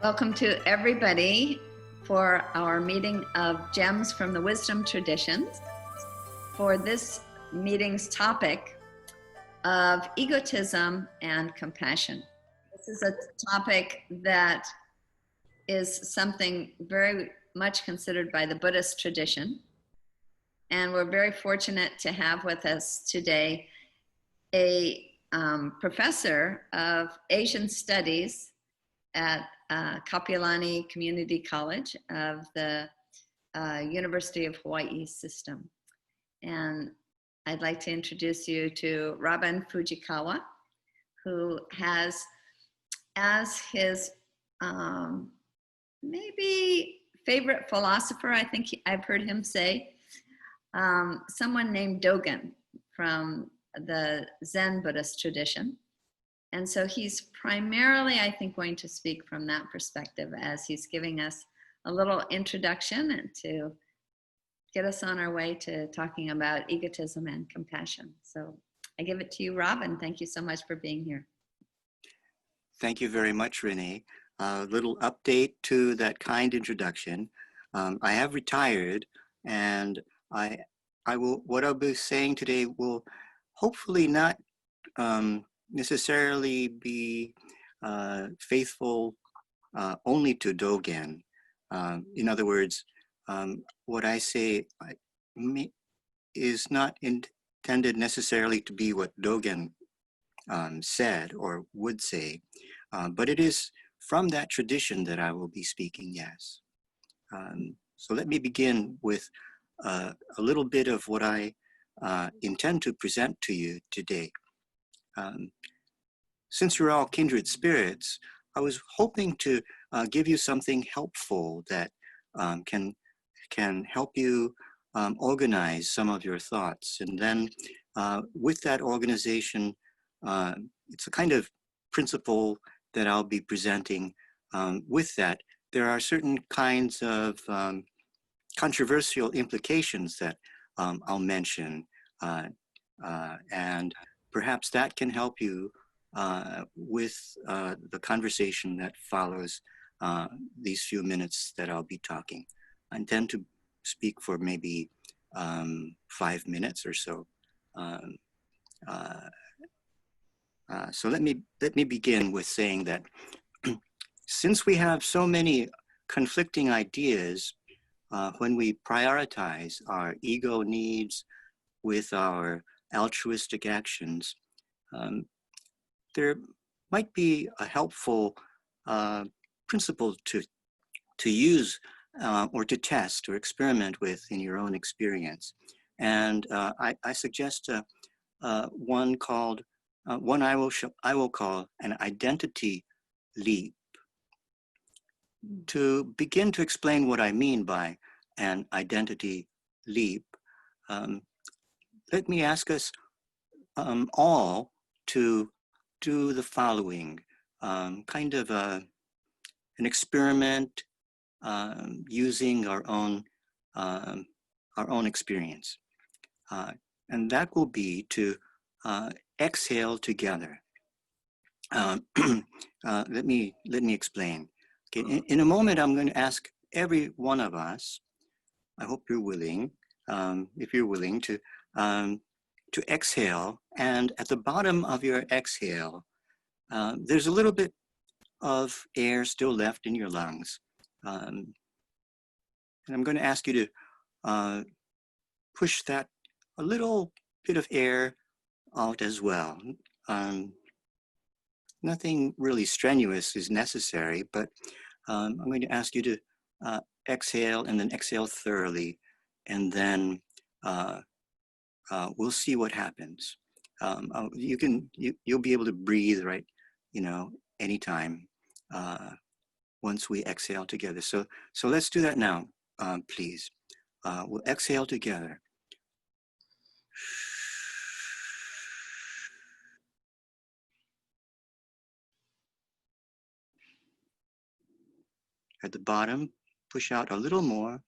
Welcome to everybody for our meeting of Gems from the Wisdom Traditions. For this meeting's topic of egotism and compassion. This is a topic that is something very much considered by the Buddhist tradition. And we're very fortunate to have with us today a professor of Asian Studies at Kapiolani Community College of the University of Hawaii system. And I'd like to introduce you to Robin Fujikawa, who has as his maybe favorite philosopher, I think I've heard him say, someone named Dōgen from the Zen Buddhist tradition. And so he's primarily, I think, going to speak from that perspective as he's giving us a little introduction and to get us on our way to talking about egotism and compassion. So I give it to you, Rob, and thank you so much for being here. Thank you very much, Renee. A little update to that kind introduction. I have retired, and what I'll be saying today will hopefully not necessarily be faithful only to Dōgen. In other words, what I say is not intended necessarily to be what Dōgen said or would say, but it is from that tradition that I will be speaking, yes. So let me begin with a little bit of what I intend to present to you today. Since you're all kindred spirits, I was hoping to give you something helpful that can help you organize some of your thoughts. And then with that organization, it's a kind of principle that I'll be presenting. With that, there are certain kinds of controversial implications that I'll mention. And perhaps that can help you with the conversation that follows these few minutes that I'll be talking. I intend to speak for maybe 5 minutes or so. So let me begin with saying that since we have so many conflicting ideas when we prioritize our ego needs with our altruistic actions, there might be a helpful principle to use or to test or experiment with in your own experience. And I suggest one called, one I will call an identity leap. To begin to explain what I mean by an identity leap, let me ask us all to do the following, kind of an experiment using our own experience, and that will be to exhale together. Let me explain. Okay, in a moment, I'm going to ask every one of us. I hope you're willing, if you're willing to exhale, and at the bottom of your exhale, there's a little bit of air still left in your lungs. And I'm going to ask you to push that a little bit of air out as well. Nothing really strenuous is necessary, but I'm going to ask you to exhale and then exhale thoroughly, and then we'll see what happens. You'll be able to breathe, right? Anytime once we exhale together. So let's do that now, please. We'll exhale together. At the bottom, push out a little more.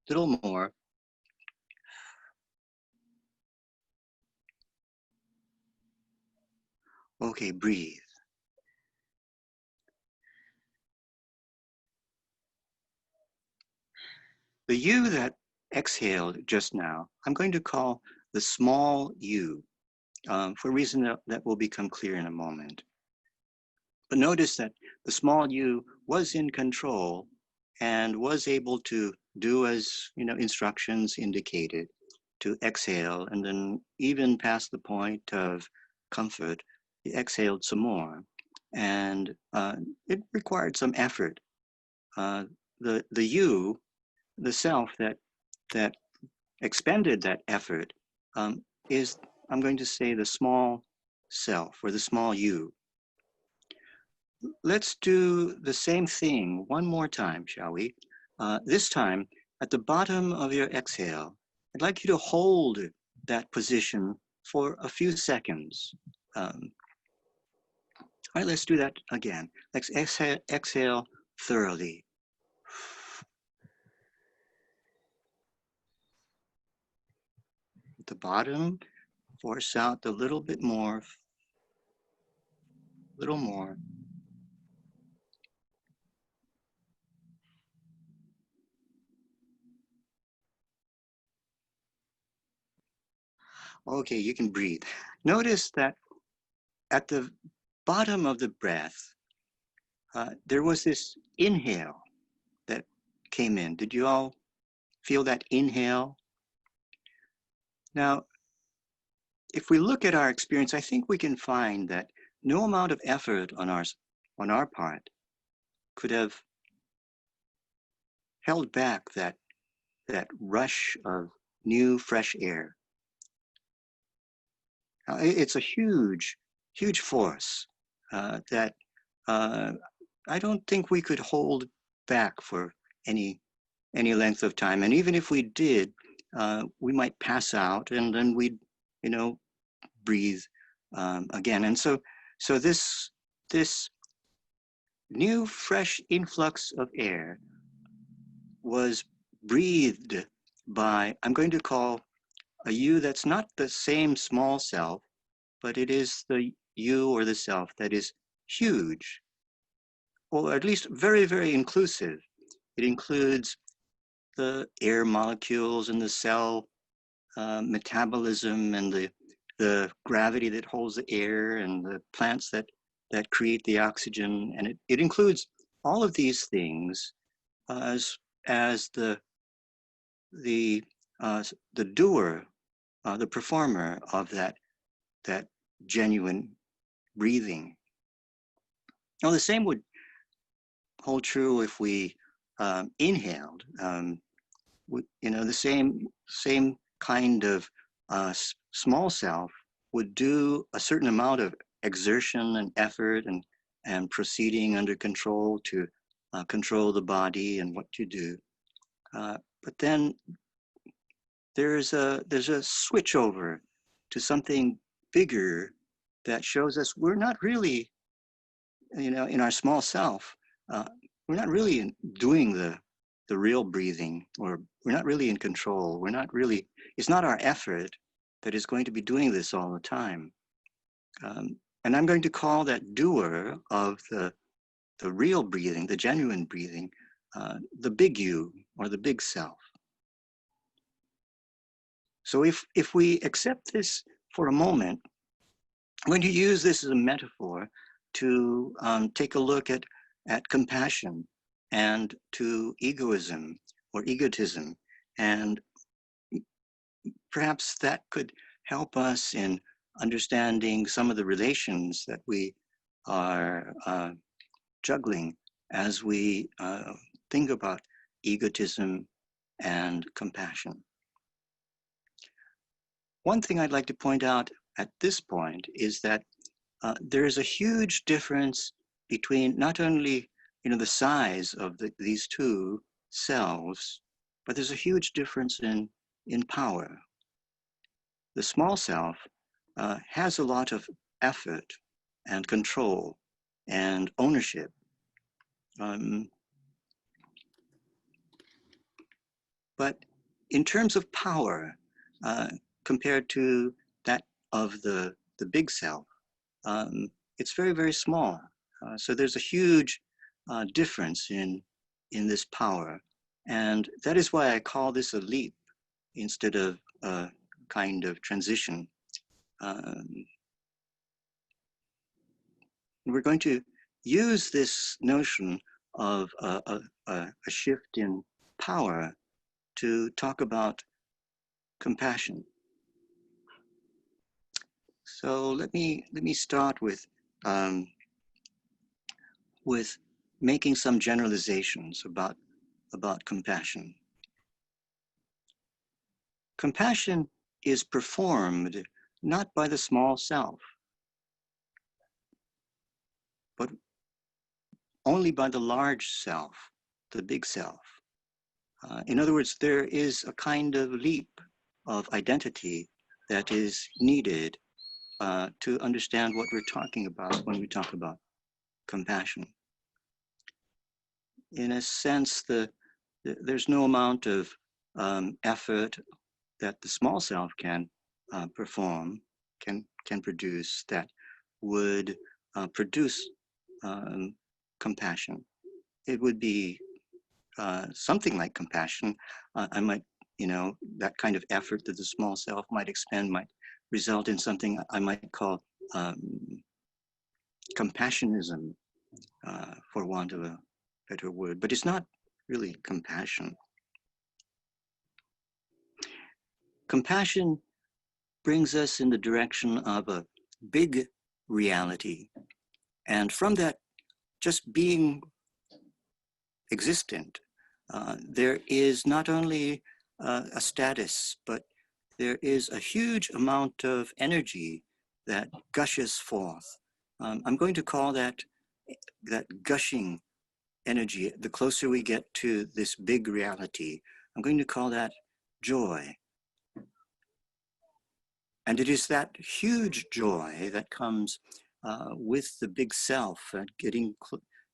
Little more. Okay, breathe. The you that exhaled just now, I'm going to call the small you, for a reason that will become clear in a moment. But notice that the small you was in control and was able to do as instructions indicated, to exhale, and then even past the point of comfort, he exhaled some more. And it required some effort. The you, the self that expended that effort, is, I'm going to say, the small self or the small you. Let's do the same thing one more time, shall we? This time, at the bottom of your exhale, I'd like you to hold that position for a few seconds. All right, let's do that again. Let's exhale thoroughly. At the bottom, force out a little bit more, little more. Okay, you can breathe. Notice that at the bottom of the breath, there was this inhale that came in. Did you all feel that inhale? Now, if we look at our experience, I think we can find that no amount of effort on our part could have held back that rush of new, fresh air. Now, it's a huge, huge force that I don't think we could hold back for any length of time. And even if we did, we might pass out, and then we'd, breathe again. And so this new, fresh influx of air was breathed by, I'm going to call a you that's not the same small self, but it is the you or the self that is huge, or at least very, very inclusive. It includes the air molecules and the cell metabolism and the gravity that holds the air and the plants that create the oxygen. And it includes all of these things as the doer, the performer of that genuine breathing. Now, the same would hold true if we inhaled. The same kind of small self would do a certain amount of exertion and effort and proceeding under control to control the body and what you do. But then there's a switch over to something bigger that shows us we're not really, in our small self, we're not really doing the real breathing, or we're not really in control. It's not our effort that is going to be doing this all the time. And I'm going to call that doer of the real breathing, the genuine breathing, the big you, or the big self. So if we accept this for a moment, I'm going to use this as a metaphor to take a look at compassion and to egoism or egotism. And perhaps that could help us in understanding some of the relations that we are juggling as we think about egotism and compassion. One thing I'd like to point out at this point is that there is a huge difference between not only the size of these two selves, but there's a huge difference in power. The small self has a lot of effort and control and ownership. But in terms of power, compared to that of the big self, it's very, very small. So there's a huge difference in this power. And that is why I call this a leap instead of a kind of transition. We're going to use this notion of a shift in power to talk about compassion. So let me start with making some generalizations about compassion. Compassion is performed not by the small self, but only by the large self, the big self. In other words, there is a kind of leap of identity that is needed to understand what we're talking about when we talk about compassion. In a sense, there's no amount of effort that the small self can perform, can produce, that would produce compassion. It would be something like compassion. I might, that kind of effort that the small self might expend might result in something I might call compassionism, for want of a better word, but it's not really compassion. Compassion brings us in the direction of a big reality. And from that, just being existent, there is not only a status, but there is a huge amount of energy that gushes forth. I'm going to call that gushing energy, the closer we get to this big reality, I'm going to call that joy. And it is that huge joy that comes with the big self, getting,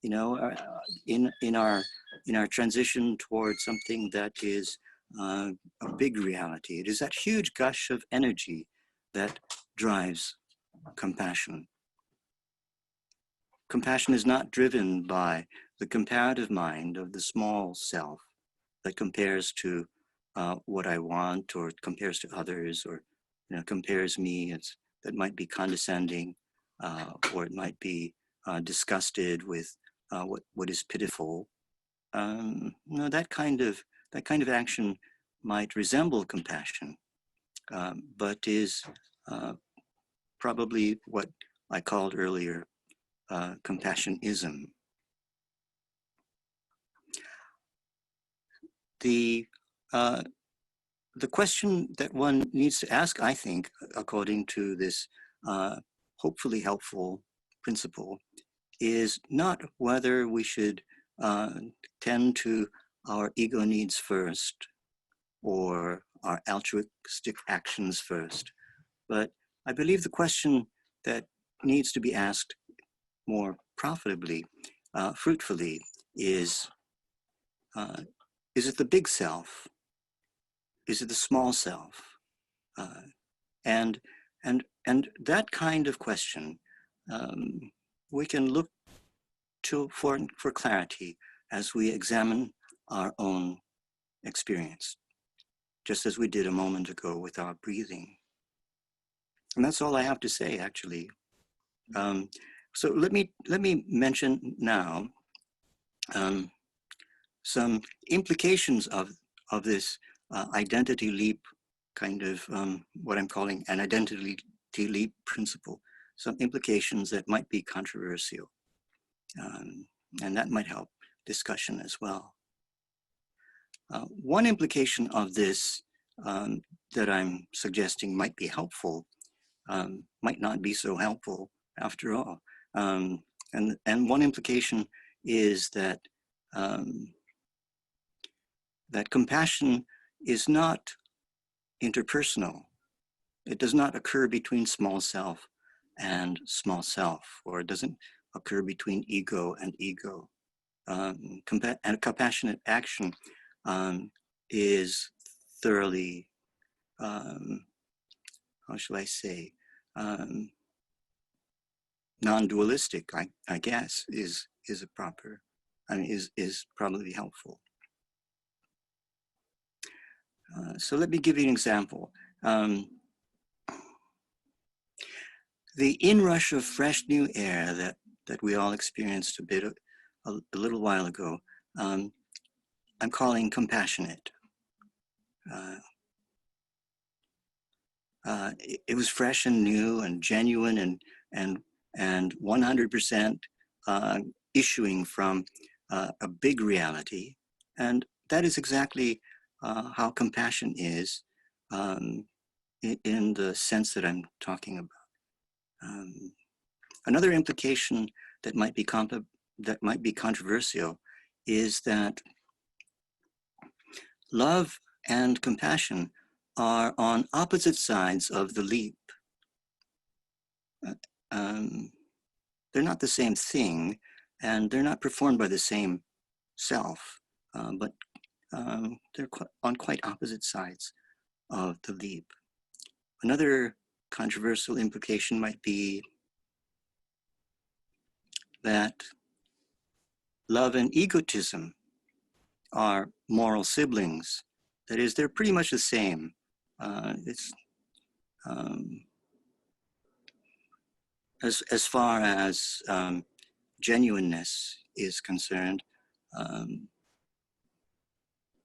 in our transition towards something that is a big reality. It is that huge gush of energy that drives compassion. Compassion is not driven by the comparative mind of the small self that compares to what I want, or compares to others, or compares me. That might be condescending, or it might be disgusted with what is pitiful. That kind of action might resemble compassion, but is probably what I called earlier compassionism. The question that one needs to ask, I think, according to this hopefully helpful principle, is not whether we should tend to our ego needs first or our altruistic actions first, but I believe the question that needs to be asked more profitably, fruitfully, is it the big self? Is it the small self? And that kind of question, we can look to for clarity as we examine our own experience, just as we did a moment ago with our breathing. And that's all I have to say, actually. So let me mention now some implications of this identity leap, kind of what I'm calling an identity leap principle. Some implications that might be controversial, and that might help discussion as well. One implication of this that I'm suggesting might be helpful, might not be so helpful after all. And one implication is that that compassion is not interpersonal. It does not occur between small self and small self, or it doesn't occur between ego and ego. And compassionate action is thoroughly, how shall I say, non-dualistic, I guess, is a proper, is probably helpful. So let me give you an example. The inrush of fresh new air that we all experienced a little while ago, I'm calling compassionate. It was fresh and new and genuine and 100% issuing from a big reality. And that is exactly how compassion is in the sense that I'm talking about. Another implication that might be controversial is that love and compassion are on opposite sides of the leap. They're not the same thing, and they're not performed by the same self, but they're on quite opposite sides of the leap. Another controversial implication might be that love and egotism are moral siblings. That is, they're pretty much the same. As far as genuineness is concerned,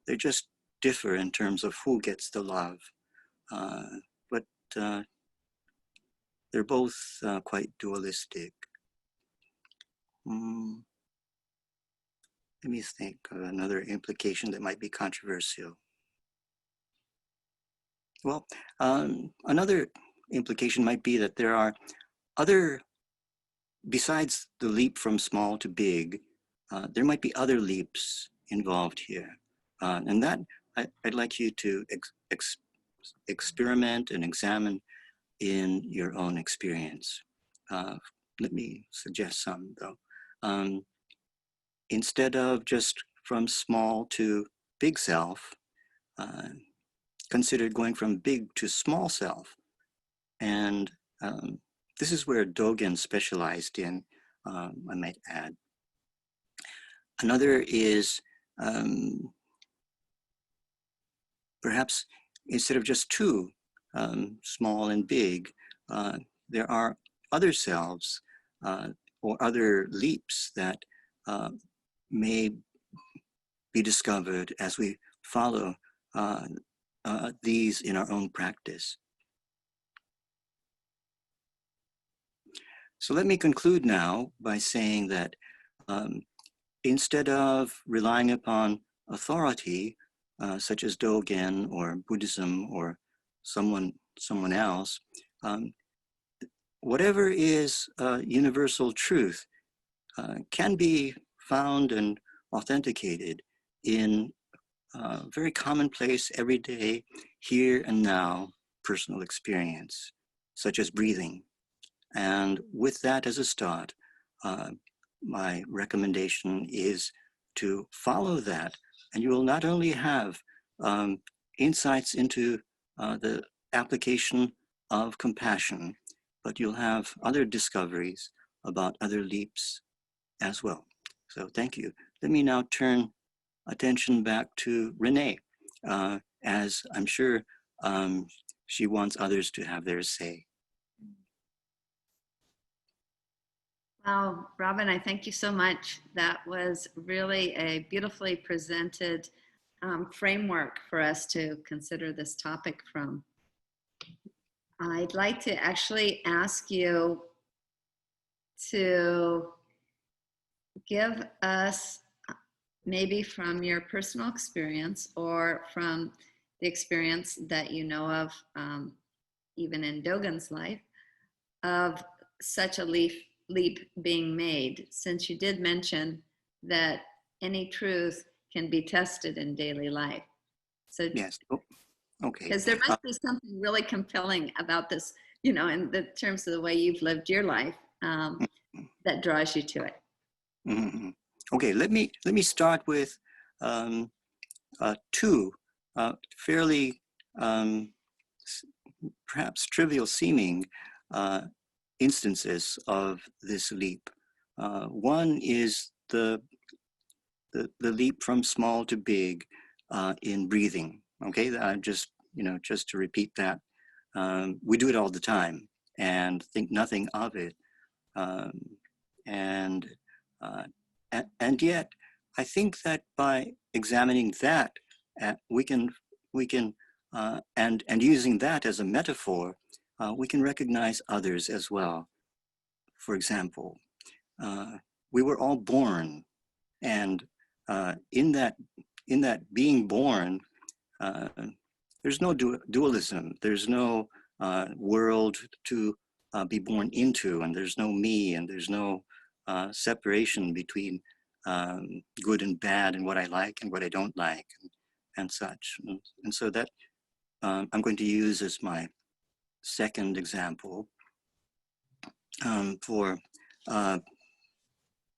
they just differ in terms of who gets the love. But they're both quite dualistic. Let me think of another implication that might be controversial. Well, another implication might be that there are besides the leap from small to big, there might be other leaps involved here. And that I'd like you to experiment and examine in your own experience. Let me suggest some, though. Instead of just from small to big self, consider going from big to small self. And this is where Dōgen specialized in, I might add. Another is perhaps instead of just two, small and big, there are other selves or other leaps that may be discovered as we follow these in our own practice. So let me conclude now by saying that instead of relying upon authority, such as Dōgen or Buddhism or someone else, whatever is universal truth can be found and authenticated in very commonplace, everyday, here and now personal experience, such as breathing. And with that as a start, my recommendation is to follow that, and you will not only have insights into the application of compassion, but you'll have other discoveries about other leaps as well. So thank you. Let me now turn attention back to Renee, as I'm sure she wants others to have their say. Wow, Robin, I thank you so much. That was really a beautifully presented framework for us to consider this topic from. I'd like to actually ask you to give us, maybe from your personal experience or from the experience that you know of, even in Dōgen's life, of such a leap being made, since you did mention that any truth can be tested in daily life. So yes, okay. Because there must be something really compelling about this, you know, in the terms of the way you've lived your life, that draws you to it. Mm-hmm. Okay, let me start with two fairly perhaps trivial seeming instances of this leap. One is the leap from small to big in breathing. Okay, just to repeat that, we do it all the time and think nothing of it. Um, and and yet, I think that by examining that, we can and using that as a metaphor, we can recognize others as well. For example, we were all born, and in that being born, uh, there's no dualism. There's no world to be born into, and there's no me, and there's no separation between good and bad, and what I like and what I don't like, and such. And so that I'm going to use as my second example for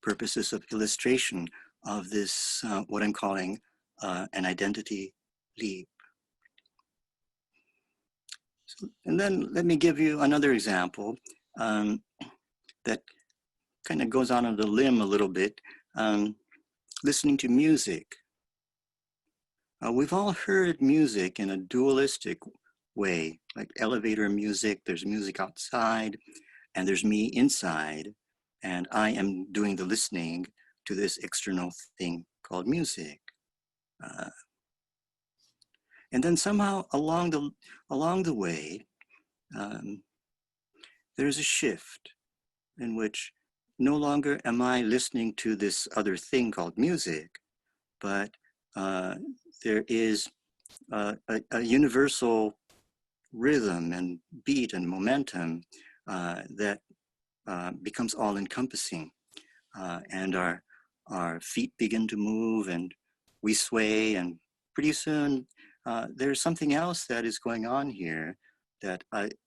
purposes of illustration of this, what I'm calling an identity leap. So, and then let me give you another example that kind of goes on the limb a little bit. Listening to music. We've all heard music in a dualistic way, like elevator music. There's music outside, and there's me inside, and I am doing the listening to this external thing called music. And then somehow along the way, there's a shift in which no longer am I listening to this other thing called music, but there is a universal rhythm and beat and momentum that becomes all-encompassing, and our feet begin to move, and we sway, and pretty soon there's something else that is going on here that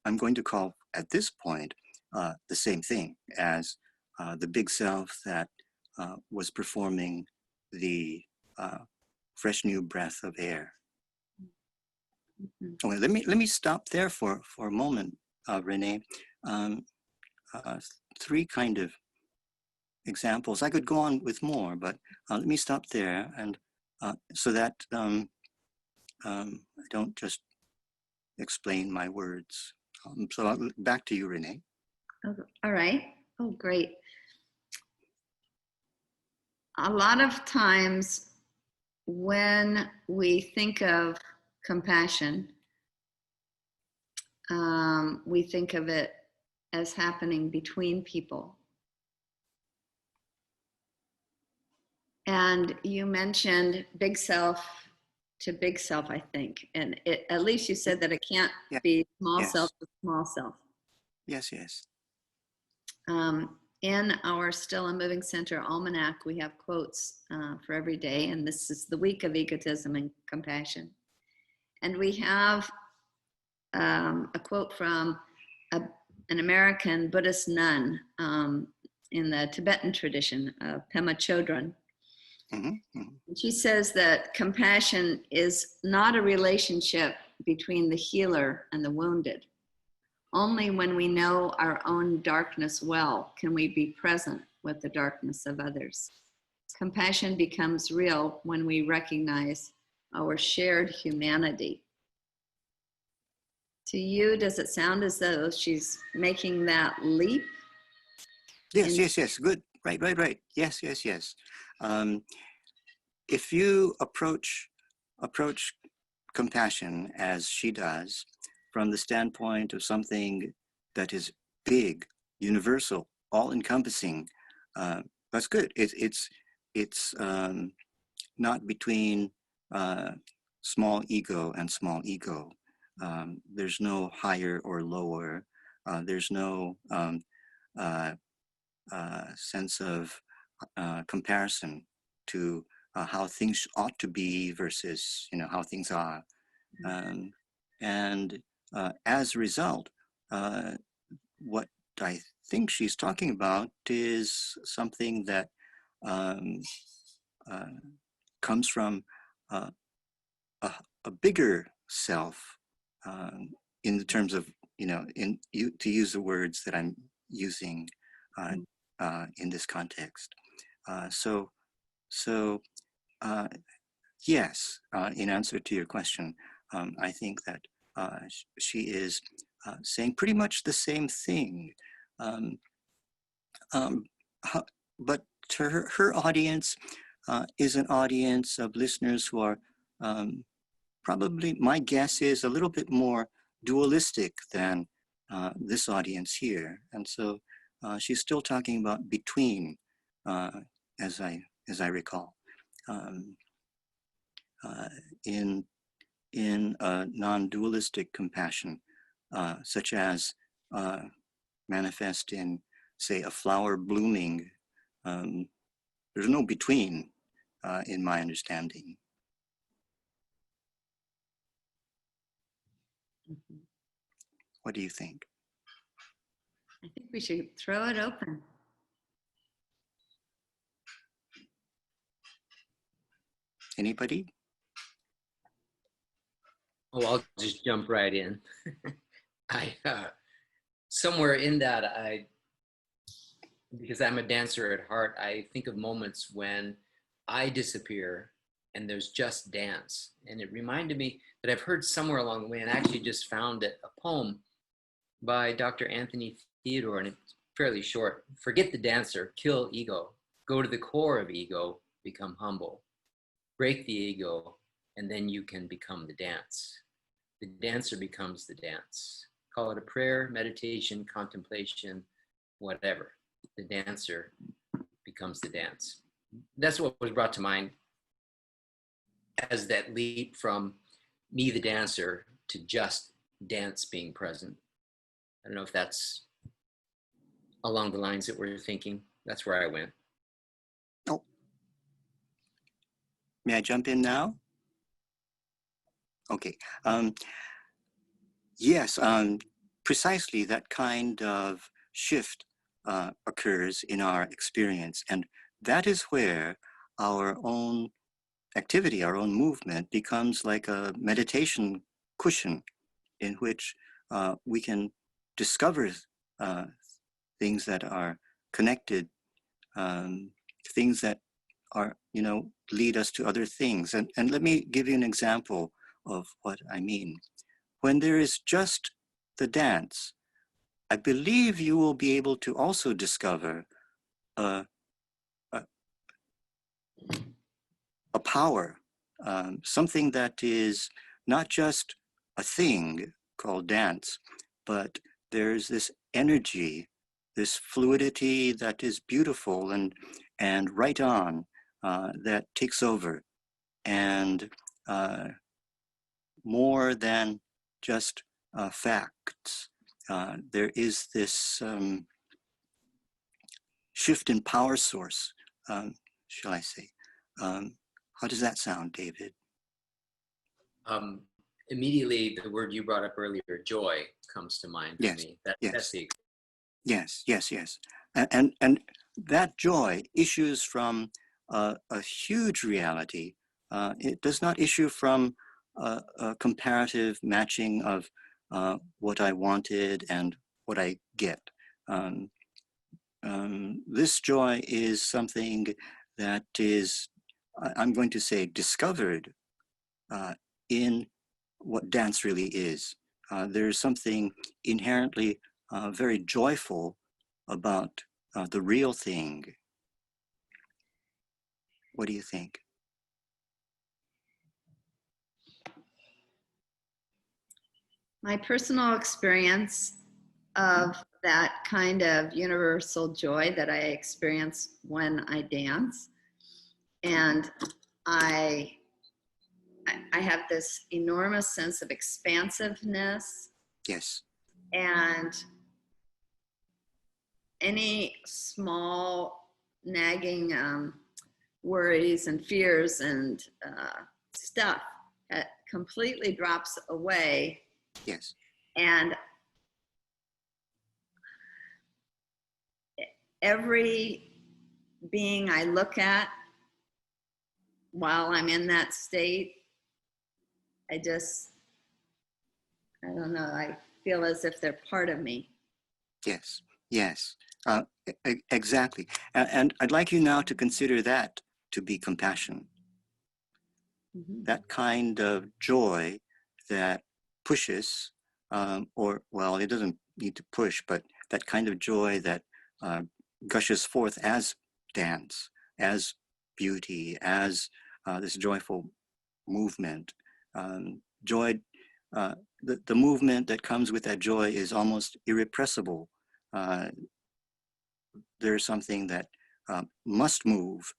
I'm going to call at this point the same thing as the big self that was performing the fresh new breath of air. Mm-hmm. Okay, let me stop there for a moment, Renee. Three kind of examples. I could go on with more, but let me stop there, and so that I don't just explain my words. So back to you, Renee. Oh, all right. Oh, great. A lot of times when we think of compassion, we think of it as happening between people. And you mentioned big self to big self, I think. And at least you said that it can't be small self to small self. Yes, yes. In our Still and Moving Center Almanac, we have quotes for every day, and this is the week of Egotism and Compassion. And we have a quote from an American Buddhist nun in the Tibetan tradition, Pema Chodron. Mm-hmm. Mm-hmm. She says that compassion is not a relationship between the healer and the wounded. Only when we know our own darkness well can we be present with the darkness of others. Compassion becomes real when we recognize our shared humanity. To you, does it sound as though she's making that leap? Yes, yes. Good. Right. Yes. If you approach compassion as she does, from the standpoint of something that is big, universal, all-encompassing, that's good. It's not between small ego and small ego. There's no higher or lower. There's no sense of comparison to how things ought to be versus how things are. And as a result, what I think she's talking about is something that comes from a bigger self, in the terms of to use the words that I'm using in this context. So Yes, in answer to your question, I think that she is saying pretty much the same thing. Um, um, but her audience is an audience of listeners who are probably, my guess is, a little bit more dualistic than this audience here. And so she's still talking about between, as I recall. Um, in non-dualistic compassion, such as manifest in, say, a flower blooming. There's no between, in my understanding. Mhm. What do you think? I think we should throw it open. Anybody? Oh, I'll just jump right in. I somewhere in that, because I'm a dancer at heart, I think of moments when I disappear and there's just dance. And it reminded me that I've heard somewhere along the way, and actually just found it, a poem by Dr. Anthony Theodore, and it's fairly short. Forget the dancer, kill ego, go to the core of ego, become humble, break the ego, and then you can become the dance. The dancer becomes the dance. Call it a prayer, meditation, contemplation, whatever. The dancer becomes the dance. That's what was brought to mind as that leap from me, the dancer, to just dance being present. I don't know if that's along the lines that we're thinking. That's where I went. Oh, may I jump in now? Okay. Yes, precisely that kind of shift occurs in our experience. And that is where our own activity, our own movement becomes like a meditation cushion in which we can discover things that are connected, things that are, lead us to other things. And let me give you an example of what I mean. When there is just the dance, I believe you will be able to also discover a power, something that is not just a thing called dance, but there's this energy, this fluidity that is beautiful and right on, that takes over, and more than just facts. There is this shift in power source, shall I say. How does that sound, David? Immediately, the word you brought up earlier, joy, comes to mind for me. That's the Yes. And that joy issues from a huge reality. It does not issue from a comparative matching of what I wanted and what I get. This joy is something that is, I'm going to say, discovered in what dance really is. There's something inherently very joyful about the real thing. What do you think? My personal experience of that kind of universal joy that I experience when I dance, and I have this enormous sense of expansiveness. Yes. And any small nagging worries and fears and stuff that completely drops away. Yes. And every being I look at while I'm in that state, I don't know, I feel as if they're part of me. Yes. Exactly. And I'd like you now to consider that to be compassion. that kind of joy that pushes, or well, it doesn't need to push, but that kind of joy that gushes forth as dance, as beauty, as this joyful movement. Joy, the movement that comes with that joy is almost irrepressible. There's something that must move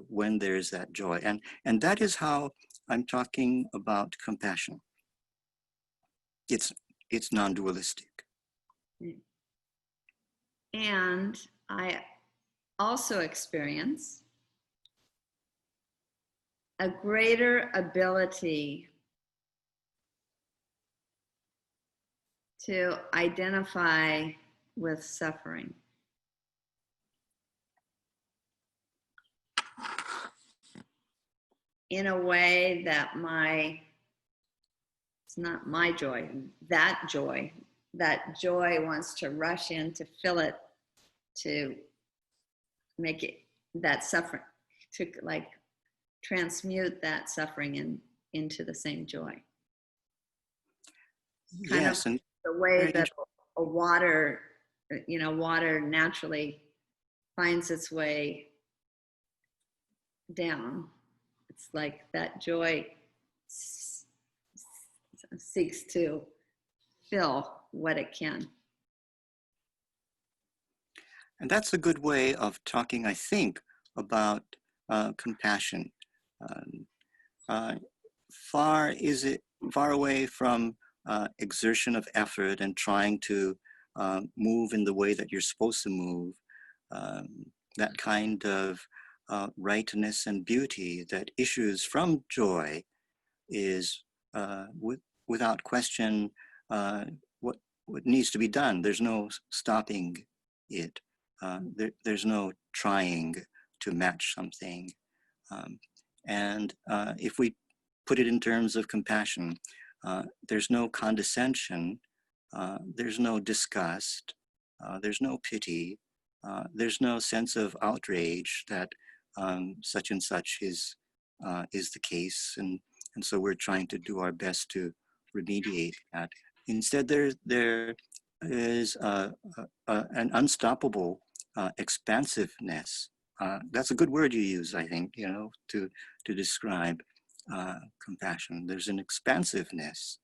when there's that joy. And that is how I'm talking about compassion. It's non-dualistic. And I also experience a greater ability to identify with suffering. In a way that it's not my joy, that joy wants to rush in to fill it, to make it, that suffering, to like transmute that suffering into the same joy. Kind Yes, of and the way that water naturally finds its way down. It's like that joy seeks to fill what it can. and that's a good way of talking, I think, about compassion. Far away from exertion of effort and trying to move in the way that you're supposed to move. That kind of rightness and beauty that issues from joy is without question what needs to be done. There's no stopping it. There's no trying to match something. And if we put it in terms of compassion, there's no condescension, there's no disgust, there's no pity, there's no sense of outrage that such and such is the case, and so we're trying to do our best to remediate that. Instead, there is an unstoppable expansiveness. That's a good word you use, I think, to describe compassion. There's an expansiveness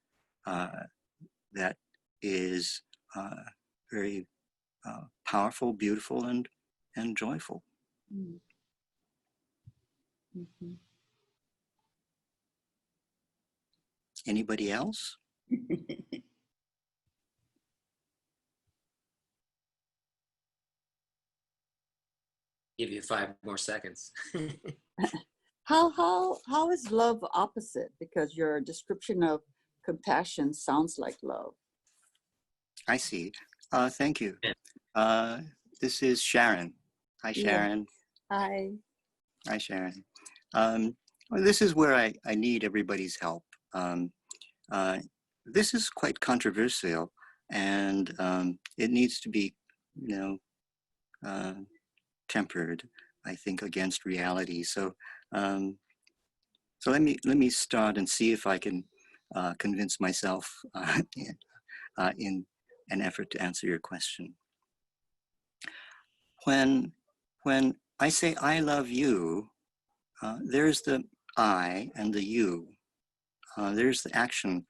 that is very powerful, beautiful, and joyful. Mm-hmm. Anybody else? Give you 5 more seconds. How is love opposite? Because your description of compassion sounds like love. I see. Thank you. This is Sharon. Hi, Sharon. Yeah. Hi. Hi, Sharon. Well, this is where I need everybody's help. This is quite controversial, and it needs to be, tempered, I think, against reality. So, so let me start and see if I can convince myself in an effort to answer your question. When I say I love you, there's the I and the you. There's the action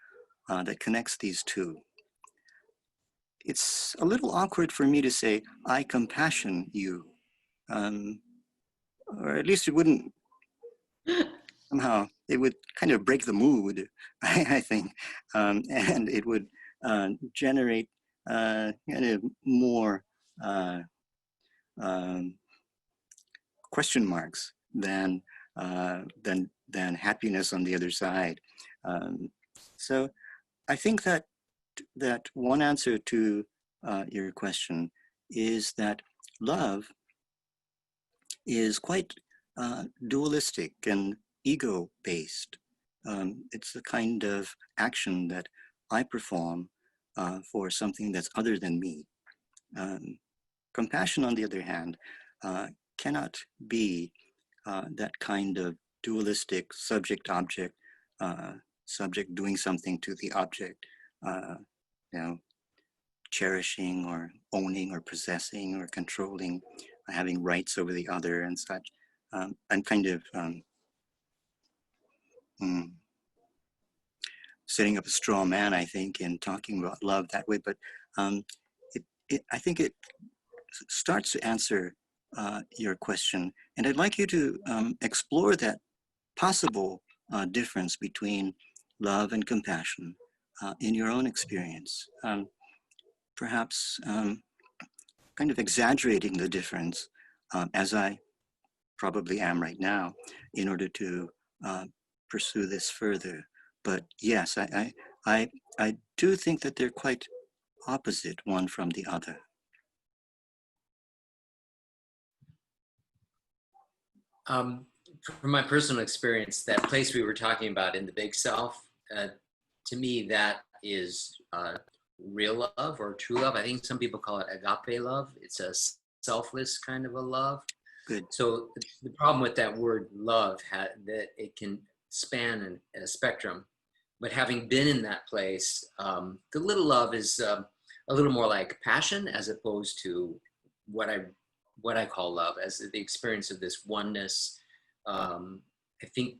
that connects these two. It's a little awkward for me to say I compassion you, or at least it wouldn't. Somehow it would kind of break the mood, I think, and it would generate kind of more question marks than happiness on the other side. So I think that one answer to your question is that love is quite dualistic and ego-based. It's the kind of action that I perform for something that's other than me. Compassion, on the other hand, cannot be that kind of dualistic subject-object, subject doing something to the object, you know, cherishing or owning or possessing or controlling, having rights over the other and such. I'm kind of setting up a straw man, I think, in talking about love that way, but I think it starts to answer your question. And I'd like you to explore that possible difference between love and compassion in your own experience. Perhaps kind of exaggerating the difference as I probably am right now in order to pursue this further. But yes, I do think that they're quite opposite one from the other. From my personal experience, that place we were talking about in the big self, to me, that is real love or true love. I think some people call it agape love. It's a selfless kind of a love. Good. So the problem with that word love, that it can span a spectrum. But having been in that place, the little love is a little more like passion, as opposed to what I call love, as the experience of this oneness. I think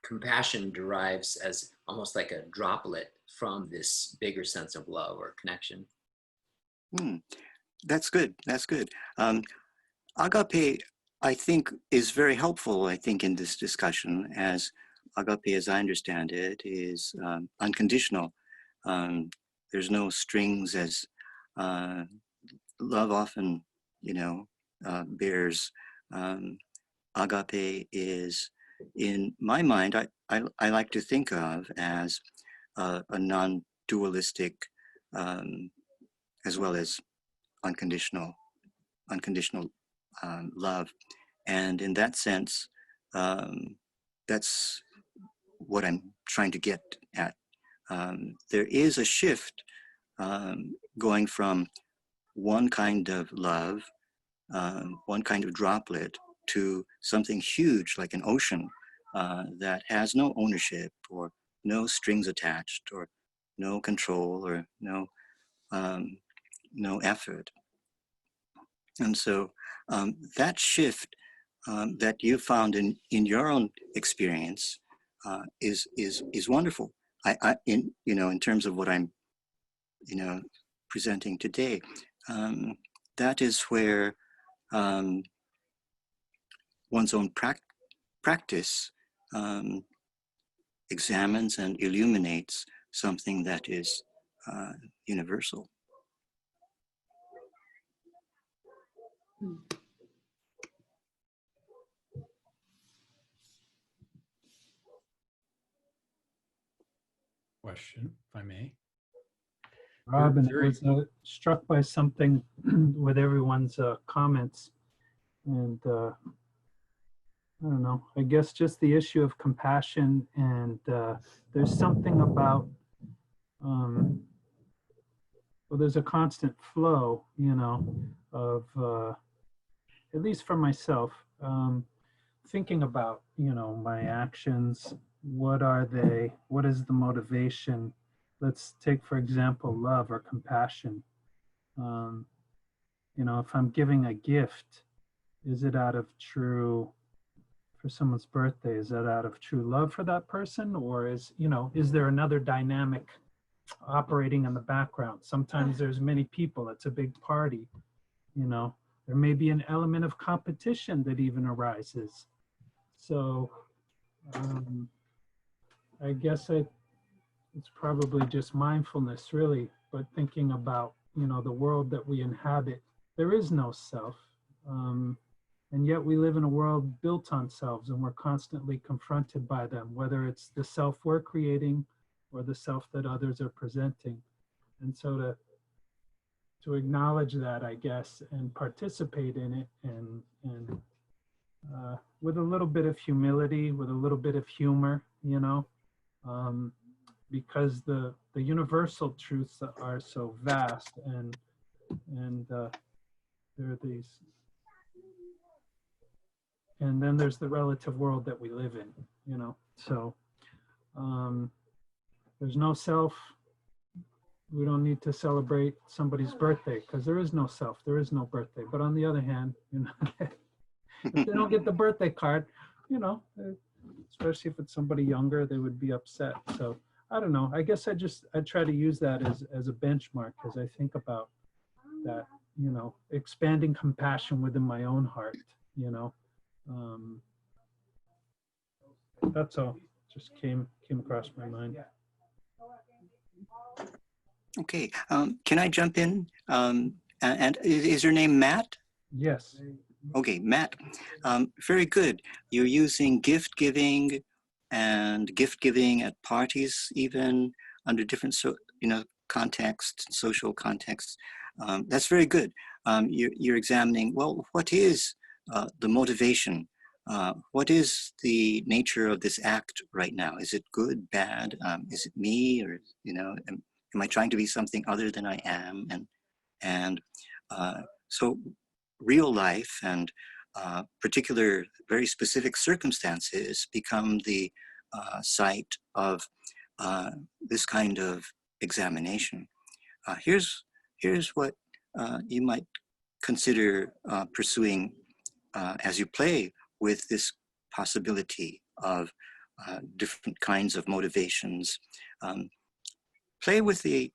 compassion derives as almost like a droplet from this bigger sense of love or connection. That's good. That's good. Agape, I think, is very helpful, I think, in this discussion, as agape, as I understand it, is unconditional. There's no strings, as love often, bears. Agape is, in my mind, I like to think of as a non-dualistic, as well as unconditional love. And in that sense, that's what I'm trying to get at. There is a shift going from one kind of love, one kind of droplet, to something huge like an ocean that has no ownership or no strings attached or no control or no effort. And so that shift that you found in your own experience is wonderful. In terms of what I'm presenting today, that is where one's own practice examines and illuminates something that is universal. Question, if I may. Robin, I was struck by something with everyone's comments, and I don't know, I guess just the issue of compassion, and there's something about, well, there's a constant flow, of, at least for myself, thinking about, my actions, what are they, what is the motivation? Let's take, for example, love or compassion. If I'm giving a gift, is it out of true, for someone's birthday, is that out of true love for that person? Or is there another dynamic operating in the background? Sometimes there's many people, it's a big party, there may be an element of competition that even arises. So I guess it's probably just mindfulness, really, but thinking about, the world that we inhabit, there is no self. And yet we live in a world built on selves, and we're constantly confronted by them, whether it's the self we're creating or the self that others are presenting. And so to acknowledge that, I guess, and participate in it, and with a little bit of humility, with a little bit of humor, because the universal truths are so vast, and there are these and then there's the relative world that we live in, you know. So there's no self. We don't need to celebrate somebody's birthday because there is no self, there is no birthday. But on the other hand, you know, if they don't get the birthday card, you know, especially if it's somebody younger, they would be upset. So I don't know. I guess I try to use that as a benchmark as I think about that, you know, expanding compassion within my own heart, you know. That's all. Just came across my mind. Okay, can I jump in? And is your name Matt? Yes. Okay, Matt, very good. You're using gift giving and gift giving at parties, even under different, contexts, social contexts. That's very good. You're examining, well, what is the motivation? What is the nature of this act right now? Is it good, bad? Is it me, or, you know, am I trying to be something other than I am? And so real life and particular very specific circumstances become the site of this kind of examination. Here's what you might consider pursuing as you play with this possibility of different kinds of motivations. Play with the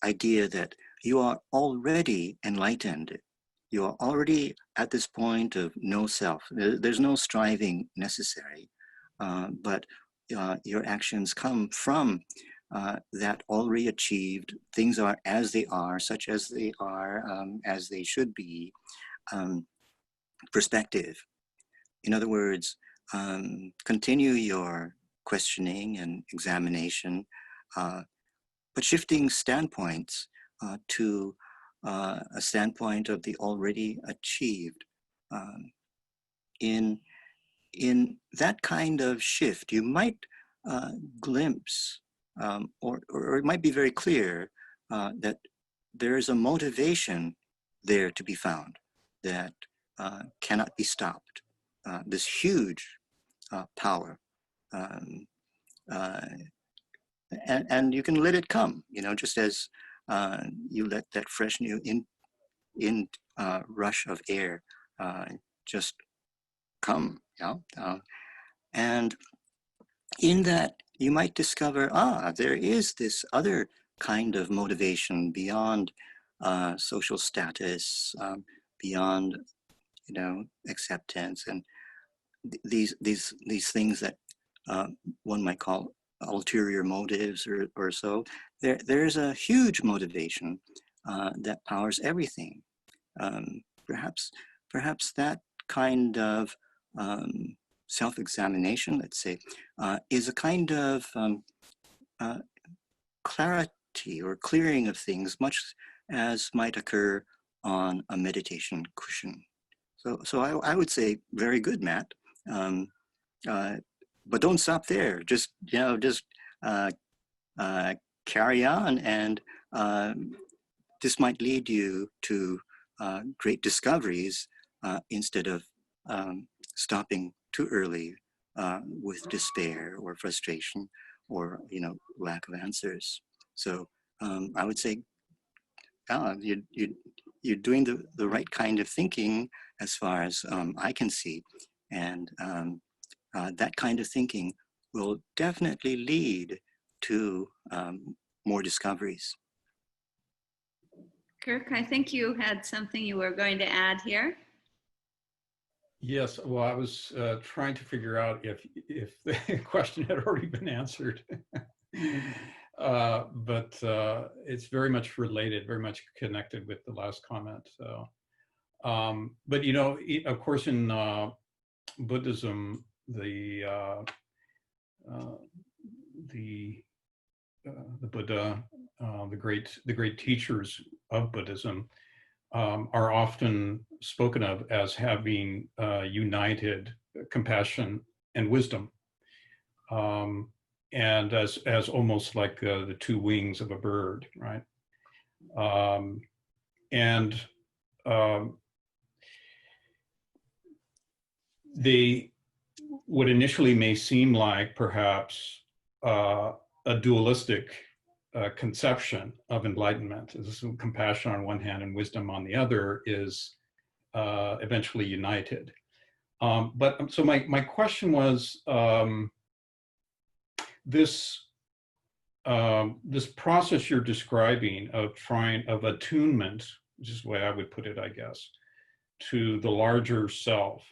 idea that you are already enlightened. You are already at this point of no self. There's no striving necessary, but your actions come from that already achieved. Things are as they are, such as they are, as they should be, perspective. In other words, continue your questioning and examination, but shifting standpoints to a standpoint of the already achieved. In that kind of shift, you might glimpse, or it might be very clear that there is a motivation there to be found that cannot be stopped. This huge power. And you can let it come, you know, just as you let that fresh new rush of air just come, you know? And in that, you might discover, there is this other kind of motivation beyond social status, beyond, you know, acceptance, and these things that one might call ulterior motives or so. There's a huge motivation that powers everything. Perhaps that kind of self-examination, let's say, is a kind of clarity or clearing of things, much as might occur on a meditation cushion. So I would say, very good, Matt. But don't stop there. Just, you know, carry on, and this might lead you to great discoveries instead of stopping too early with despair or frustration or, you know, lack of answers. So I would say, you're doing the right kind of thinking as far as I can see, and that kind of thinking will definitely lead to more discoveries. Kirk, I think you had something you were going to add here. Yes, well, I was trying to figure out if the question had already been answered. But it's very much related, very much connected with the last comment. So, but, you know, of course, in Buddhism, the Buddha, the great teachers of Buddhism, are often spoken of as having united compassion and wisdom, and as almost like the two wings of a bird, right? they what initially may seem like perhaps a dualistic conception of enlightenment, this is compassion on one hand and wisdom on the other, is eventually united. But so my question was, this process you're describing of attunement, which is the way I would put it, I guess, to the larger self,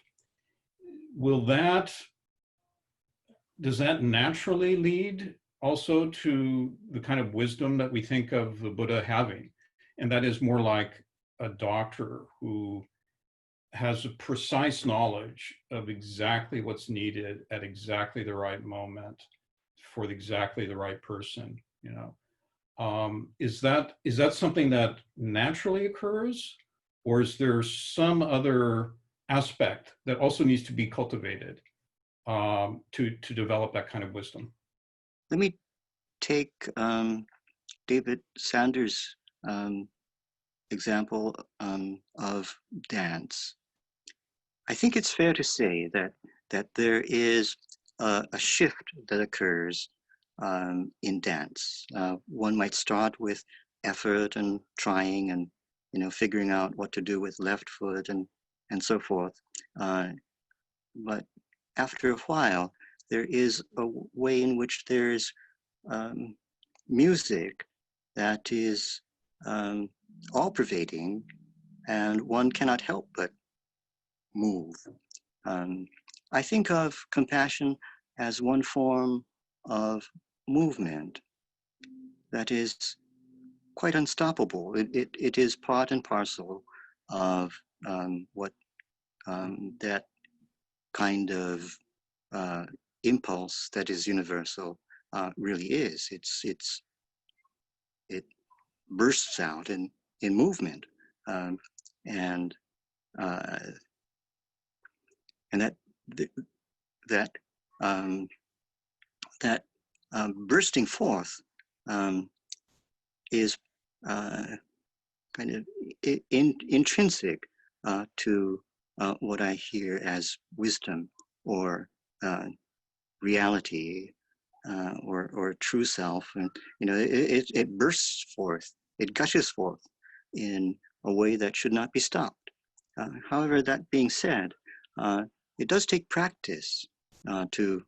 does that naturally lead also to the kind of wisdom that we think of the Buddha having? And that is more like a doctor who has a precise knowledge of exactly what's needed at exactly the right moment for exactly the right person, you know. Is that something that naturally occurs, or is there some other aspect that also needs to be cultivated to develop that kind of wisdom? Let me take David Sanders' example of dance. I think it's fair to say that there is a shift that occurs in dance. One might start with effort and trying and, you know, figuring out what to do with left foot and so forth. But after a while, there is a way in which there's music that is all-pervading, and one cannot help but move. I think of compassion as one form of movement that is quite unstoppable. It is part and parcel of what that kind of impulse that is universal really is. It bursts out in movement, and that bursting forth is kind of intrinsic to what I hear as wisdom or reality or true self, and you know, it bursts forth, it gushes forth in a way that should not be stopped. However, that being said, it does take practice to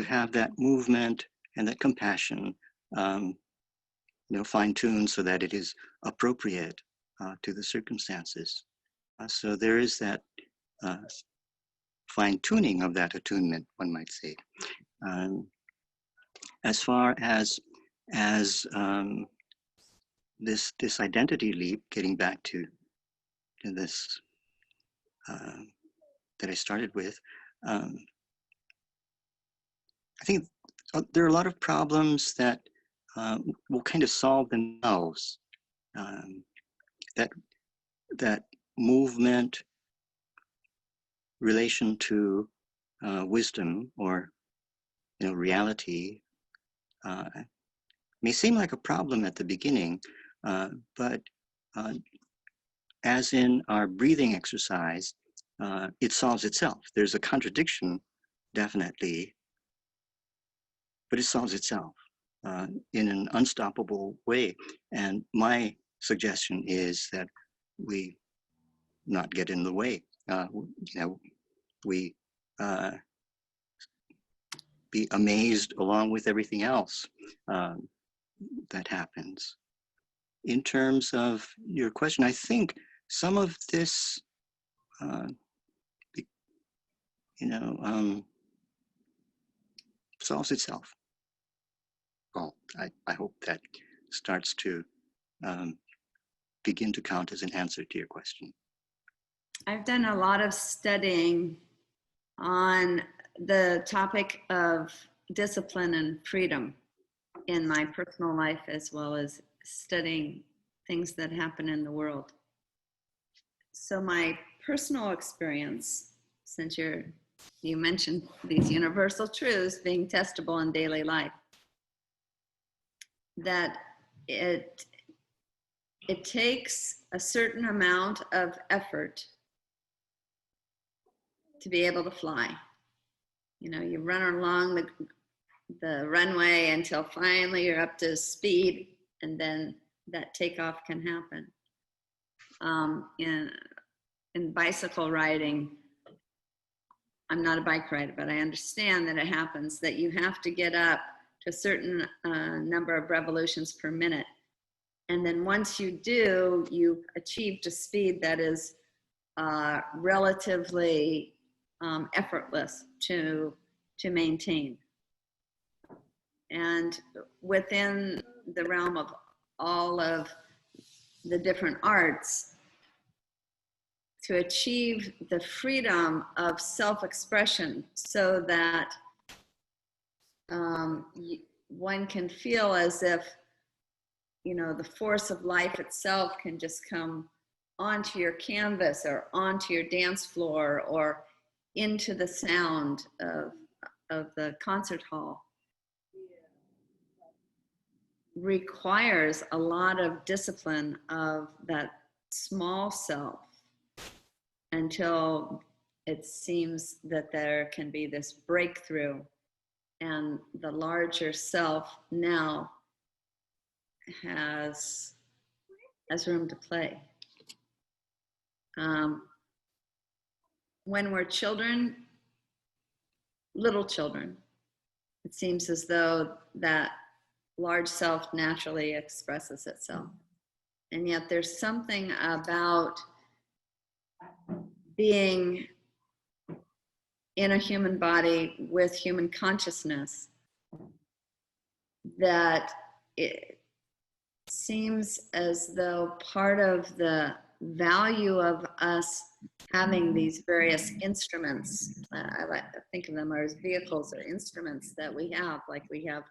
have that movement and that compassion, you know, fine-tuned so that it is appropriate to the circumstances. So there is that fine-tuning of that attunement, one might say. As far as this identity leap, getting back to this that I started with, I think there are a lot of problems that will kind of solve themselves. That movement, relation to wisdom or, you know, reality, may seem like a problem at the beginning, but as in our breathing exercise, it solves itself. There's a contradiction, definitely, but it solves itself in an unstoppable way. And my suggestion is that we not get in the way. You know, we be amazed along with everything else that happens. In terms of your question, I think some of this, you know, solves itself. Well, I hope that starts to begin to count as an answer to your question. I've done a lot of studying on the topic of discipline and freedom in my personal life, as well as studying things that happen in the world. So my personal experience, since you mentioned these universal truths being testable in daily life, that it takes a certain amount of effort to be able to fly. You know, you run along the runway until finally you're up to speed, and then that takeoff can happen. In bicycle riding, I'm not a bike rider, but I understand that it happens that you have to get up to a certain number of revolutions per minute. And then once you do, you've achieved a speed that is relatively effortless to maintain. And within the realm of all of the different arts, to achieve the freedom of self-expression so that one can feel as if, you know, the force of life itself can just come onto your canvas or onto your dance floor or into the sound of the concert hall, requires a lot of discipline of that small self until it seems that there can be this breakthrough and the larger self now has room to play. When we're children, little children, it seems as though that large self naturally expresses itself. And yet there's something about being in a human body with human consciousness that it seems as though part of the value of us having these various instruments, I like to think of them as vehicles or instruments that we have, like we have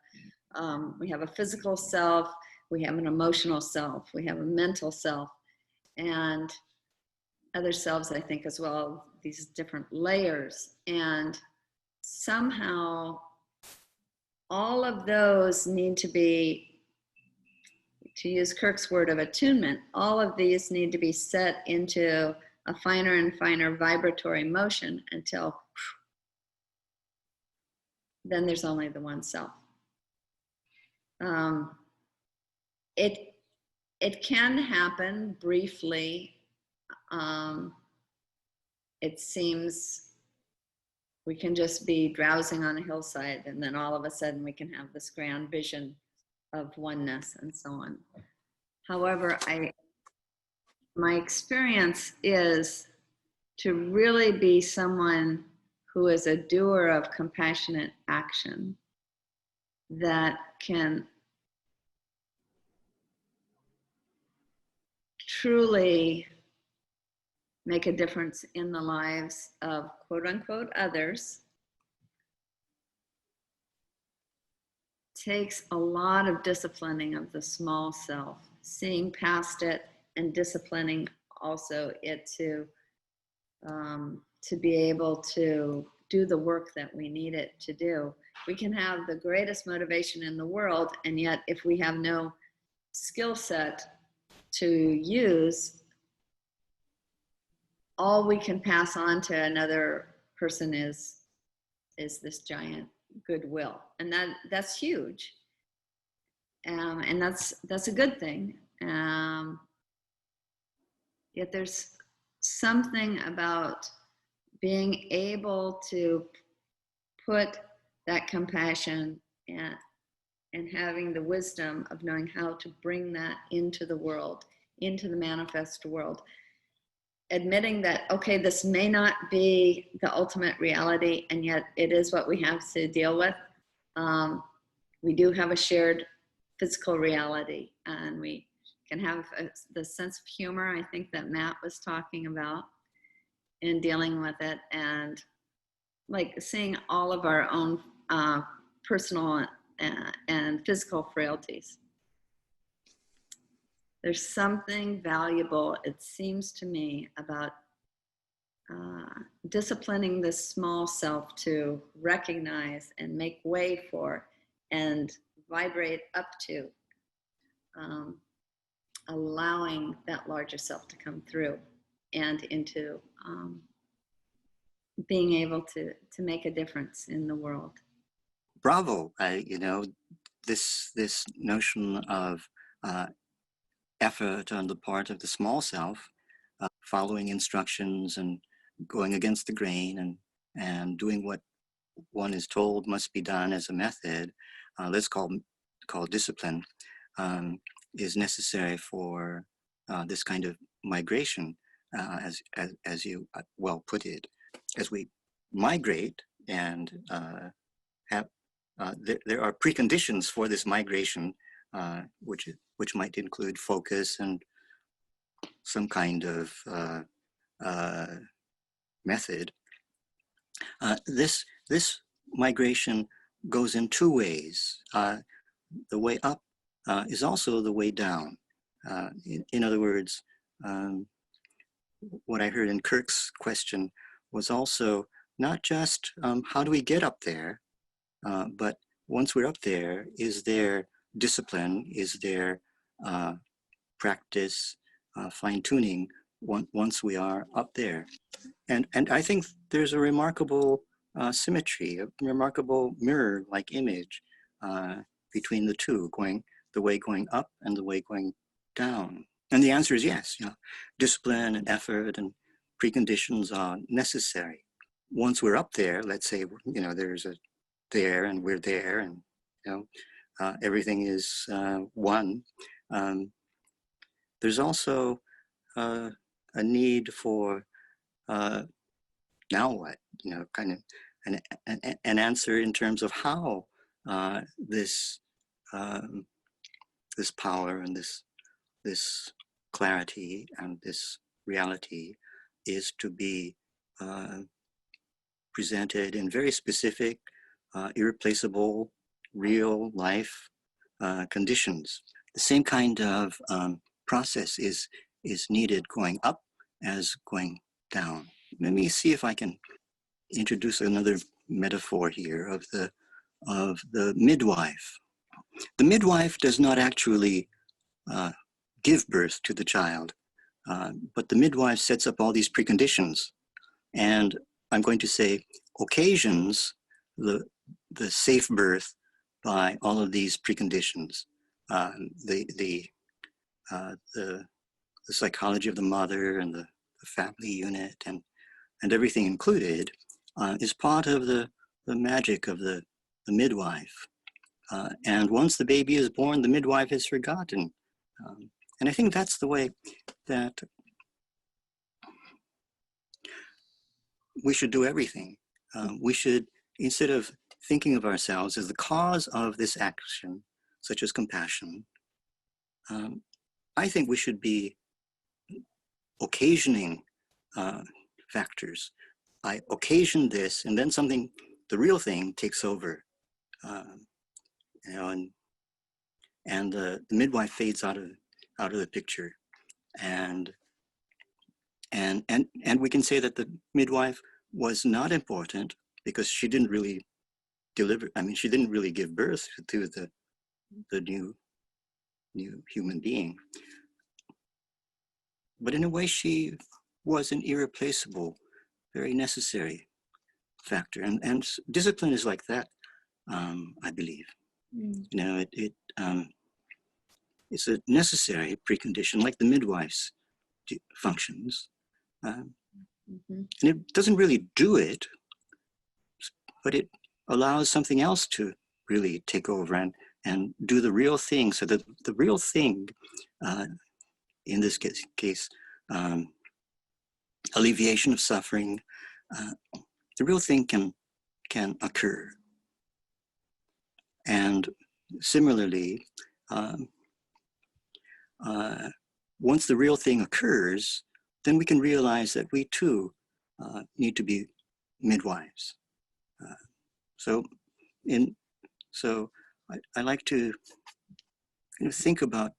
a physical self, we have an emotional self, we have a mental self, and other selves, I think, as well, these different layers. And somehow all of those need to be, to use Kirk's word of attunement, all of these need to be set into a finer and finer vibratory motion until then there's only the one self. It can happen briefly. It seems we can just be drowsing on a hillside and then all of a sudden we can have this grand vision of oneness and so on. However, my experience is to really be someone who is a doer of compassionate action that can truly make a difference in the lives of quote unquote others, takes a lot of disciplining of the small self, seeing past it and disciplining also it to be able to do the work that we need it to do. We can have the greatest motivation in the world, and yet if we have no skill set to use, all we can pass on to another person is this giant goodwill, and that's huge, and that's a good thing. Yet there's something about being able to put that compassion and having the wisdom of knowing how to bring that into the world, into the manifest world. Admitting that, okay, this may not be the ultimate reality, and yet it is what we have to deal with. We do have a shared physical reality, and we can have the sense of humor, I think, that Matt was talking about in dealing with it, and like seeing all of our own personal and physical frailties. There's something valuable, it seems to me, about disciplining this small self to recognize and make way for and vibrate up to allowing that larger self to come through and into being able to make a difference in the world. Bravo. This notion of effort on the part of the small self, following instructions and going against the grain and doing what one is told must be done as a method, let's call discipline, is necessary for this kind of migration, as you well put it. As we migrate and there are preconditions for this migration, which might include focus and some kind of method. This migration goes in two ways. The way up is also the way down. In other words, what I heard in Kirk's question was also not just how do we get up there, but once we're up there, is there discipline, is there practice, fine-tuning once we are up there? And I think there's a remarkable symmetry, a remarkable mirror-like image between the two, the way going up and the way going down. And the answer is yes. Discipline and effort and preconditions are necessary. Once we're up there, let's say there's a there and we're there, and everything is one. There's also a need for now what, kind of an answer in terms of how this power and this clarity and this reality is to be presented in very specific, irreplaceable, real life conditions. The same kind of process is needed going up as going down. Let me see if I can introduce another metaphor here of the midwife. The midwife does not actually give birth to the child, but the midwife sets up all these preconditions, and I'm going to say occasions the safe birth by all of these preconditions. The psychology of the mother and the family unit and everything included is part of the magic of the midwife. And once the baby is born, the midwife is forgotten. And I think that's the way that we should do everything. We should, instead of thinking of ourselves as the cause of this action, such as compassion, I think we should be occasioning factors. I occasion this, and then the real thing takes over. And the midwife fades out of the picture, and we can say that the midwife was not important because she didn't really deliver. I mean, she didn't really give birth to the new human being. But in a way, she was an irreplaceable, very necessary factor, and discipline is like that. I believe. It's a necessary precondition, like the midwife's functions. And it doesn't really do it, but it allows something else to really take over and do the real thing. So that the real thing, in this case, alleviation of suffering, the real thing can occur. And similarly, once the real thing occurs, then we can realize that we too need to be midwives. So I like to think about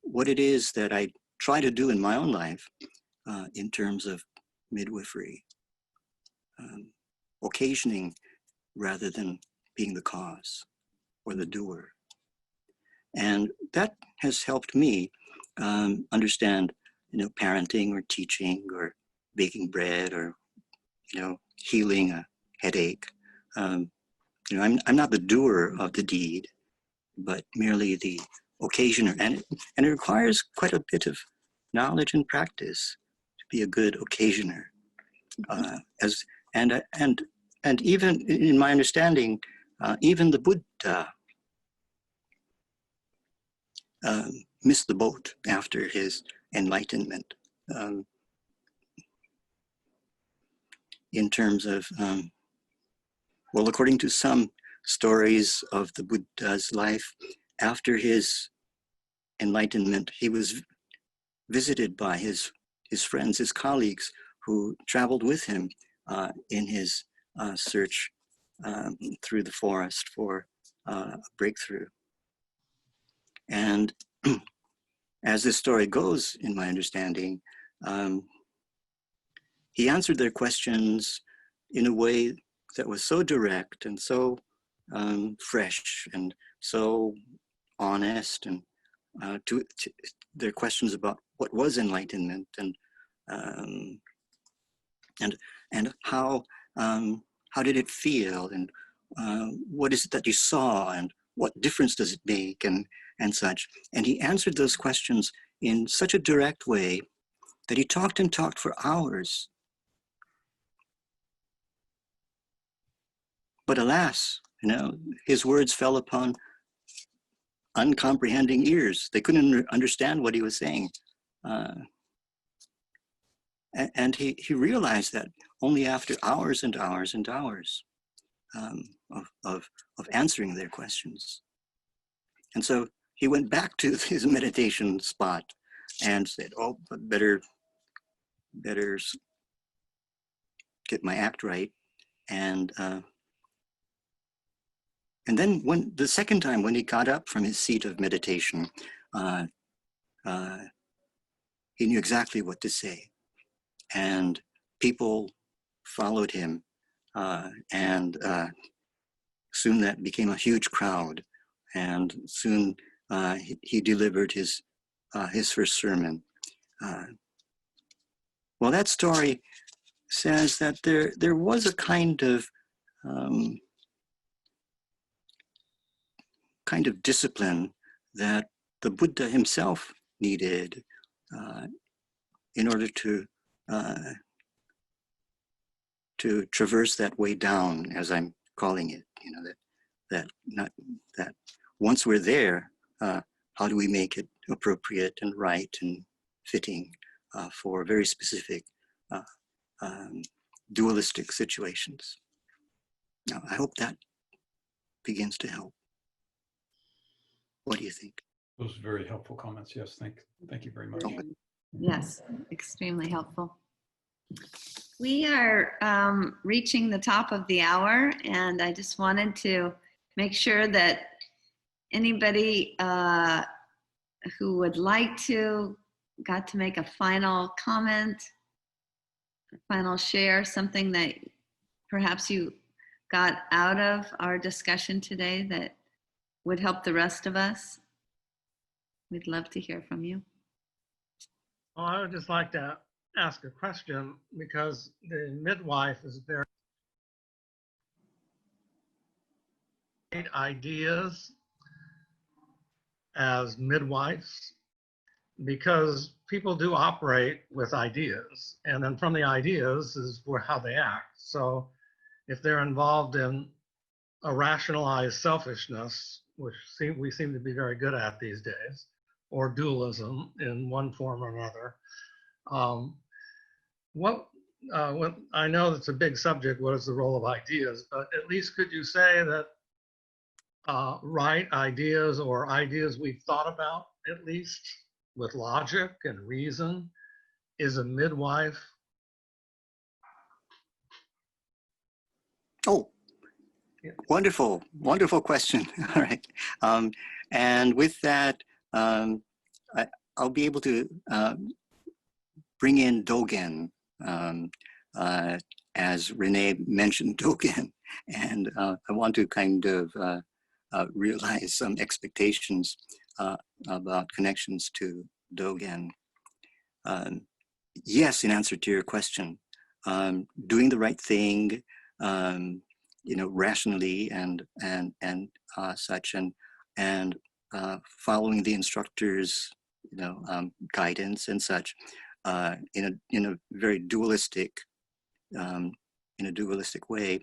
what it is that I try to do in my own life in terms of midwifery, occasioning rather than being the cause or the doer. And that has helped me understand, parenting or teaching or baking bread or, healing a headache. I'm not the doer of the deed, but merely the occasioner, and it requires quite a bit of knowledge and practice to be a good occasioner. And even in my understanding, even the Buddha missed the boat after his enlightenment, in terms of, well, according to some stories of the Buddha's life, after his enlightenment, he was visited by his friends, his colleagues, who traveled with him in his search through the forest for a breakthrough. And as this story goes, in my understanding, he answered their questions in a way that was so direct and so fresh and so honest, and to their questions about what was enlightenment and how did it feel, and what is it that you saw, and what difference does it make, and such. And he answered those questions in such a direct way that he talked and talked for hours. But alas, his words fell upon uncomprehending ears. They couldn't understand what he was saying. And he realized that only after hours and hours and hours of answering their questions. And so he went back to his meditation spot and said, oh, but better get my act right. And then when the second time, when he got up from his seat of meditation, he knew exactly what to say. And people followed him, and soon that became a huge crowd. And soon he delivered his first sermon. Well, that story says that there was a kind of discipline that the Buddha himself needed in order to traverse that way down, as I'm calling it. That once we're there, how do we make it appropriate and right and fitting for very specific dualistic situations? Now, I hope that begins to help. What do you think? Those are very helpful comments. Yes, thank you very much. Yes, extremely helpful. We are reaching the top of the hour, and I just wanted to make sure that anybody who would like to got to make a final comment, a final share, something that perhaps you got out of our discussion today that would help the rest of us. We'd love to hear from you. Well, I would just like to ask a question, because the midwife is very ideas as midwives, because people do operate with ideas, and then from the ideas is how they act. So if they're involved in a rationalized selfishness, which we seem to be very good at these days, or dualism in one form or another, when I know that's a big subject, what is the role of ideas, but at least could you say that right ideas, or ideas we've thought about, at least with logic and reason, is a midwife? Oh, yeah. Wonderful question. All right. And with that, I'll be able to bring in Dōgen, as Renee mentioned Dōgen, and I want to kind of realize some expectations about connections to Dōgen. Yes, in answer to your question, doing the right thing, rationally and such, and following the instructors, guidance and such, in a very dualistic, way,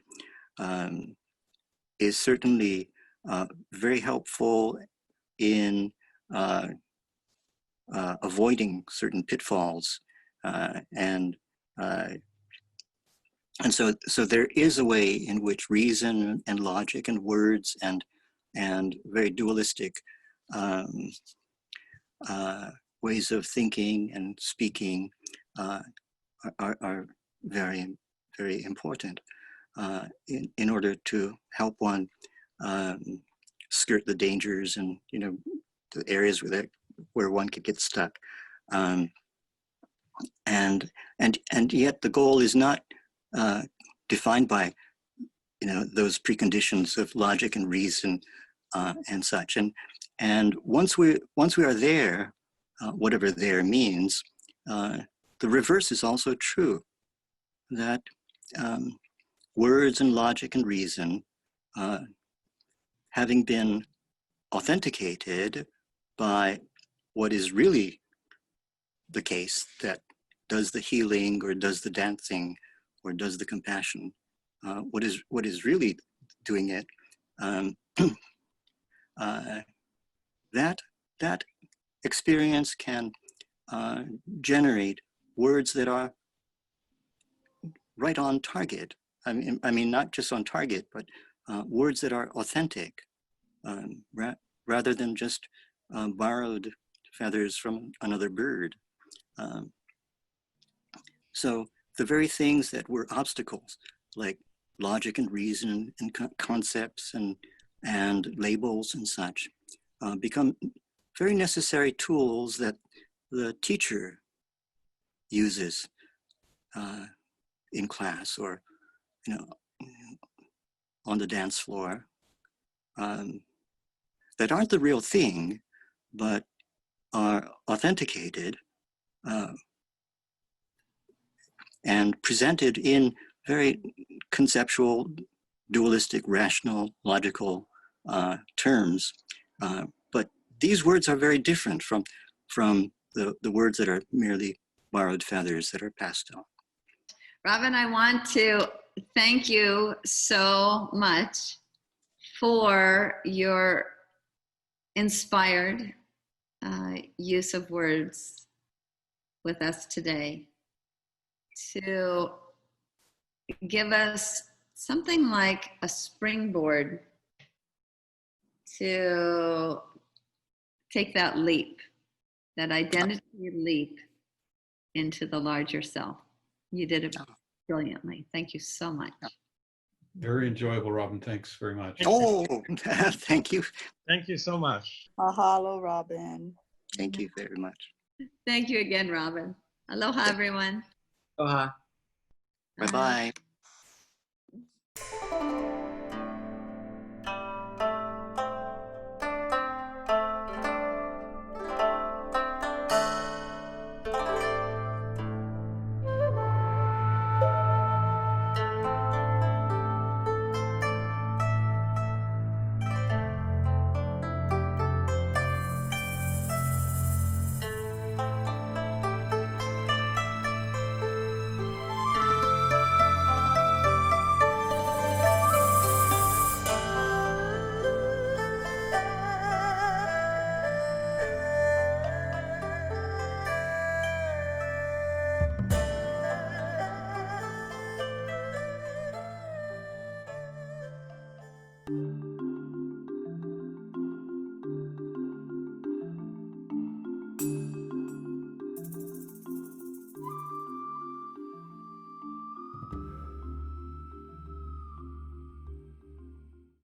is certainly very helpful in avoiding certain pitfalls, and so there is a way in which reason and logic and words and very dualistic ways of thinking and speaking are very, very important in order to help one skirt the dangers and the areas where one could get stuck, and yet the goal is not defined by those preconditions of logic and reason and such, and once we are there, whatever there means, the reverse is also true, that words and logic and reason, having been authenticated by what is really the case, that does the healing or does the dancing or does the compassion, what is really doing it, that experience can generate words that are right on target. I mean, not just on target, but words that are authentic, rather than just borrowed feathers from another bird. So the very things that were obstacles, like logic and reason and concepts and labels and such, become very necessary tools that the teacher uses in class or on the dance floor, that aren't the real thing, but are authenticated and presented in very conceptual, dualistic, rational, logical terms. But these words are very different from the words that are merely borrowed feathers that are passed on. Robin, I want to thank you so much for your inspired use of words with us today, to give us something like a springboard to take that leap, that identity leap into the larger self. You did it brilliantly. Thank you so much. Very enjoyable, Robin. Thanks very much. Oh, thank you. Thank you so much. Mahalo, Robin. Thank you very much. Thank you again, Robin. Aloha, everyone. Aloha. Bye-bye.